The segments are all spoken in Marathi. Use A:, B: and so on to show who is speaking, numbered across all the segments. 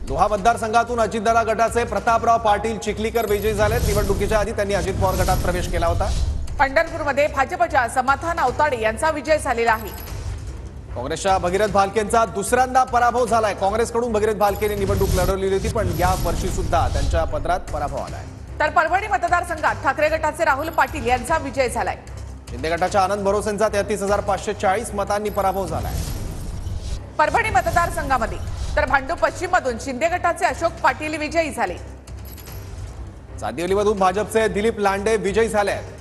A: लोहा मतदारसंघातून अजितदादा गटाचे प्रतापराव पाटील चिखलीकर विजयी झाले। निवडणुकीच्या आधी त्यांनी अजित पवार गटात प्रवेश केला होता।
B: पंढरपूरमध्ये भाजपच्या समाधान अवताडे यांचा विजय झालेला आहे।
A: काँग्रेसच्या भगीरथ भालकेंचा दुसऱ्यांदा पराभव झालाय। काँग्रेसकडून भगीरथ भालकेंनी निवडणूक लढवली होती, पण या वर्षी सुद्धा त्यांच्या पदरात पराभव आलाय।
B: तर परभणी मतदारसंघात ठाकरे गटाचे राहुल पाटील यांचा विजय झालाय।
A: शिंदे गटाच्या आनंद भरोसेंचा 33,540 मतांनी पराभव झालाय।
B: परभणी मतदारसंघामध्ये तर भांडूप पश्चिम मधून शिंदे गटाचे अशोक पाटील विजयी झाले।
A: चांदिवलीमधून भाजपचे दिलीप लांडे विजयी झाले आहेत।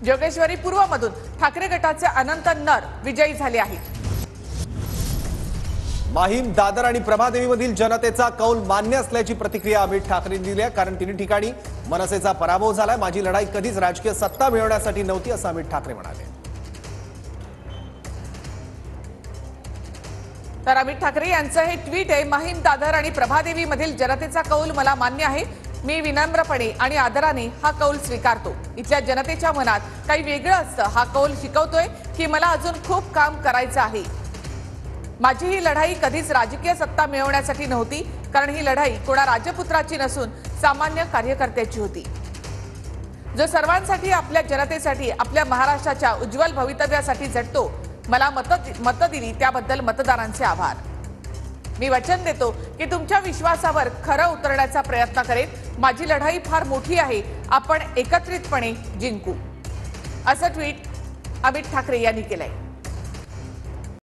B: जोगेश्वरी पूर्व मधून ठाकरे गटाचे अनंत नर विजयी झाले आहेत।
A: माहीम, दादर आणि प्रभादेवीमधील जनतेचा कौल मान्य असल्याची प्रतिक्रिया अमित ठाकरेंनी दिली आहे, कारण तिन्ही ठिकाणी मनसेचा पराभव झालाय। माझी लढाई कधीच राजकीय सत्ता मिळवण्यासाठी नव्हती, असं अमित ठाकरे म्हणाले।
B: तर अमित ठाकरे यांचं हे ट्विट आहे। माहीम, दादर आणि प्रभादेवी मधील जनतेचा कौल मला मान्य आहे। मी विनम्रपणे आणि आदराने हा कौल स्वीकारतो। इथल्या जनतेच्या मनात काही वेगळं असतं, हा कौल शिकवतोय की मला अजून खूप काम करायचं आहे। माझी ही लढाई कधीच राजकीय सत्ता मिळवण्यासाठी नव्हती, कारण ही लढाई कोणा राजपुत्राची नसून सामान्य कार्यकर्त्याची होती, जो सर्वांसाठी, आपल्या जनतेसाठी, आपल्या महाराष्ट्राच्या उज्ज्वल भवितव्यासाठी झटतो। मला मत दिली त्याबद्दल मतदारांचे आभार। मी वचन देतो की तुमच्या विश्वासावर खरं उतरण्याचा प्रयत्न करेन। माझी लढाई फार मोठी आहे, आपण एकत्रितपणे जिंकू, असं ट्विट अमित ठाकरे यांनी केलंय।